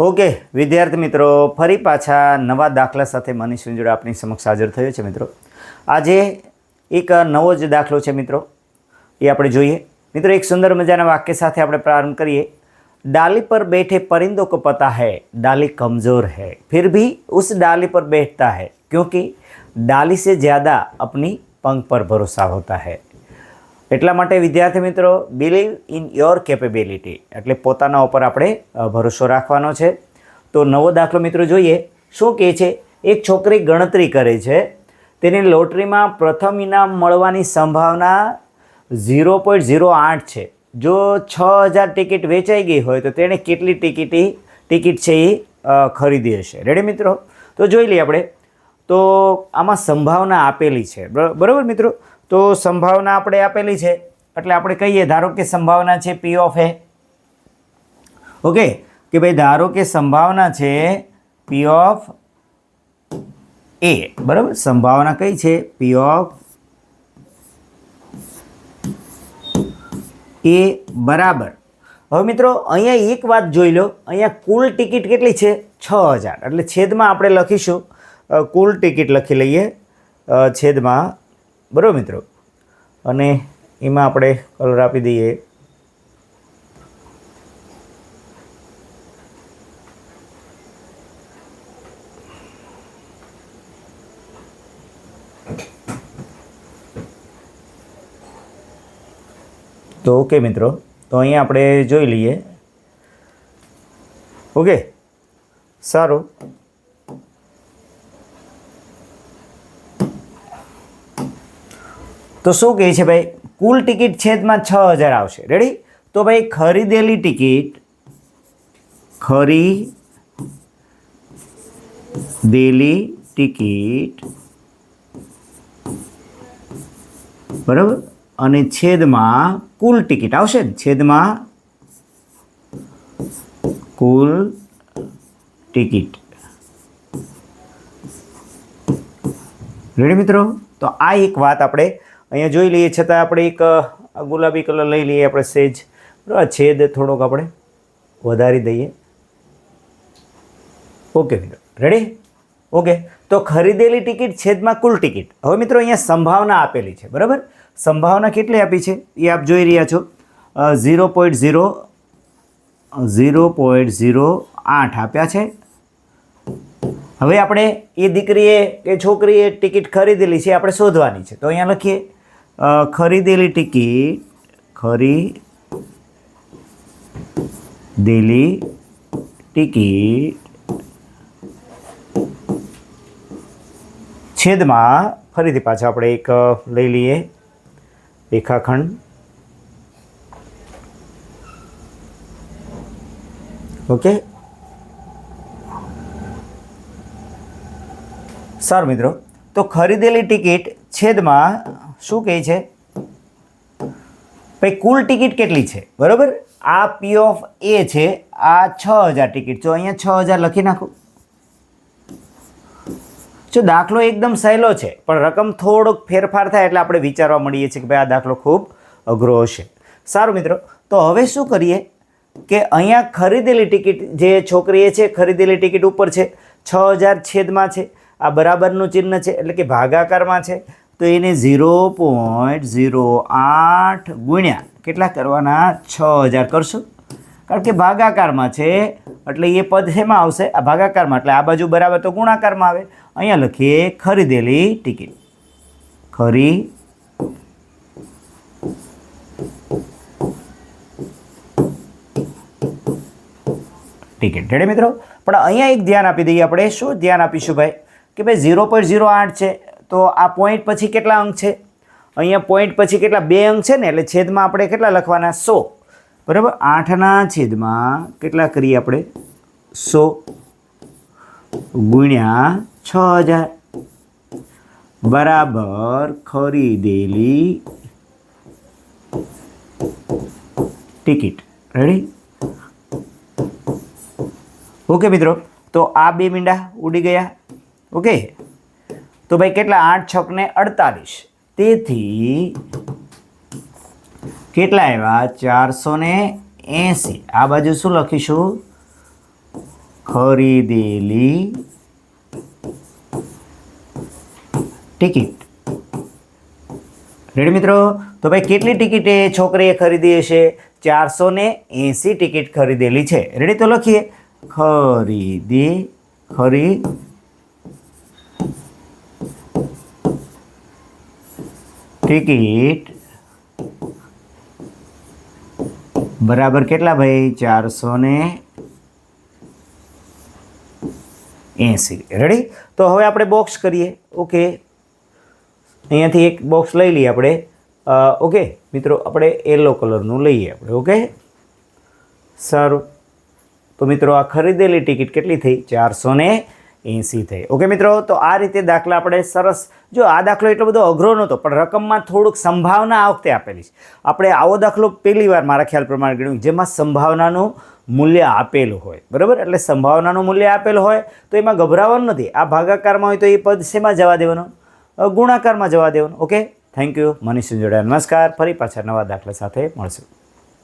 Okay વિદ્યાર્થી મિત્રો, ફરી પાછા નવા દાખલા સાથે મનીષ વિંજોડા આપની સમક્ષ હાજર થયો છે મિત્રો. આજે એક નવો જ દાખલો છે મિત્રો, એ આપણે જોઈએ. મિત્રો એક સુંદર મજાના વાક્ય સાથે આપણે પ્રારંભ કરીએ. डाली पर बैठे परिंदों को पता है डाली कमज़ोर है, फिर भी उस डाली पर बैठता है क्योंकि डाली से ज़्यादा अपनी पंख पर भरोसा होता है. એટલા માટે વિદ્યાર્થી મિત્રો, બિલીવ ઇન યોર કેપેબિલિટી એટલે પોતાના ઉપર આપણે ભરોસો રાખવાનો છે. તો નવો દાખલો મિત્રો જોઈએ. શું કહે છે? એક છોકરી ગણતરી કરે છે. તેની લોટરીમાં પ્રથમ ઇનામ મળવાની સંભાવના 0.08 છે. જો 6000 ટિકિટ વેચાઈ ગઈ હોય તો તેણે કેટલી ટિકિટ છે એ ખરીદી હશે. રેડી મિત્રો? તો જોઈ લઈએ આપણે. તો આમાં સંભાવના આપેલી છે, બરાબર મિત્રો? તો સંભાવના આપણે આપેલી છે એટલે આપણે કહીએ, ધારો કે સંભાવના છે પી ઓફ એ. ઓકે, કે ભાઈ ધારો કે સંભાવના છે પી ઓફ એ, બરાબર? સંભાવના કઈ છે? પી ઓફ એ બરાબર. હવે મિત્રો અહીંયા એક વાત જોઈ લો, અહીંયા કુલ ટિકિટ કેટલી છે? 6000. એટલે છેદમાં આપણે લખીશું, કુલ ટિકિટ લખી લઈએ છેદમાં, બરાબર મિત્રો? અને એમાં આપણે કલર આપી દઈએ તો ઓકે મિત્રો. તો અહીંયા આપણે જોઈ લઈએ. ઓકે, સારું. તો શું કહે છે ભાઈ? કુલ ટિકિટ છેદમાં 6000 આવશે. રેડી? તો ભાઈ ખરીદેલી ટિકિટ બરાબર, અને છેદમાં કુલ ટિકિટ આવશે ને, છેદમાં કુલ ટિકિટ. રેડી મિત્રો? તો આ એક વાત આપણે અહીંયા જોઈ લઈએ. છતાં આપણે એક ગુલાબી કલર લઈ લઈએ આપણે સેજ, બરાબર? છેદ થોડોક આપણે વધારી દઈએ. ઓકે મિત્રો, રેડી? ઓકે, તો ખરીદેલી ટિકિટ છેદમાં કુલ ટિકિટ. હવે મિત્રો અહીંયા સંભાવના આપેલી છે, બરાબર? સંભાવના કેટલી આપી છે એ આપ જોઈ રહ્યા છો. 0.08 આપ્યા છે. હવે આપણે એ દીકરીએ કે છોકરીએ ટિકિટ ખરીદેલી છે, આપણે શોધવાની છે. તો અહીંયા લખીએ ખરીદેલી ટિકિટ છેદમાં, ફરીથી પાછા આપણે એક લઈ લઈએ રેખાખંડ. ઓકે, સારું મિત્રો. તો ખરીદેલી ટિકિટ છેદમાં શું કહે છે ભાઈ? કુલ ટિકિટ કેટલી છે, બરાબર? આ પી ઓફ એ છે, આ 6000 ટિકિટ. તો અહીંયા 6000 લખી નાખો. જો દાખલો એકદમ સહેલો છે, પણ રકમ થોડોક ફેરફાર થાય એટલે આપણે વિચારવા મળીએ છીએ કે ભાઈ આ દાખલો ખૂબ અઘરો હશે. સારું મિત્રો, તો હવે શું કરીએ કે અહીંયા ખરીદેલી ટિકિટ જે છોકરીએ છે, ખરીદેલી ટિકિટ ઉપર છે, 6000 છેદમાં છે, આ બરાબરનું ચિહ્ન છે એટલે કે ભાગાકારમાં છે. તો એને 0.08 ગુણ્યા કેટલા કરવાના? 6000 કરશો, કારણ કે ભાગાકારમાં છે એટલે એ પદ શેમાં આવશે? આ ભાગાકારમાં. એટલે આ બાજુ બરાબર તો ગુણાકારમાં આવે. અહીંયા લખીએ ખરીદેલી ટિકિટ. રેડી મિત્રો? પણ અહીંયા એક ધ્યાન આપી દઈએ આપણે. શું ધ્યાન આપીશું ભાઈ? કે ભાઈ 0.08 છે, તો આ પોઈન્ટ પછી કેટલા અંક છે? અહીંયા પોઈન્ટ પછી કેટલા? 2 અંક છે ને, એટલે છેદમાં આપણે કેટલા લખવાના? 100, બરાબર? 8ના છેદમાં કેટલા કરીએ આપણે? 100 ગુણ્યા 6000 બરાબર ખરીદેલી ટિકિટ. રેડી? ઓકે મિત્રો, તો આ 2 મીંડા ઉડી ગયા. ઓકે, તો ભાઈ કેટલા? 8 × 6 = 48. તેથી કેટલા આવ્યા? 480. આ બાજુ શું લખીશું? ખરીદેલી ટિકિટ. રેડી મિત્રો? તો ભાઈ કેટલી ટિકિટ એ છોકરીએ ખરીદી હશે? 480 ટિકિટ ખરીદેલી છે. રેડી? તો લખીએ ખરી ટિકિટ બરાબર કેટલા ભાઈ? 480. રેડી? તો હવે આપણે બોક્સ કરીએ. ઓકે, અહીંયાથી એક બોક્સ લઈ લઈએ આપણે. ઓકે મિત્રો, આપણે યલો કલરનું લઈએ આપણે. ઓકે, સારું. તો મિત્રો આ ખરીદેલી ટિકિટ કેટલી થઈ? 480 થઈ. ઓકે મિત્રો, તો આ રીતે દાખલા આપણે સરસ. જો આ દાખલો એટલો બધો અઘરો નહોતો, પણ રકમમાં થોડુંક સંભાવના આ વખતે આપેલી છે. આપણે આવો દાખલો પહેલી વાર મારા ખ્યાલ પ્રમાણે ગણ્યું જેમાં સંભાવનાનું મૂલ્ય આપેલું હોય. બરાબર? એટલે સંભાવનાનું મૂલ્ય આપેલું હોય તો એમાં ગભરાવાનું નથી. આ ભાગાકારમાં હોય તો એ પદ શેમાં જવા દેવાનો? ગુણાકારમાં જવા દેવાનો. Okay, thank you. Manish Sunjoda. નમસ્કાર. ફરી પાછા નવા દાખલા સાથે મળશું.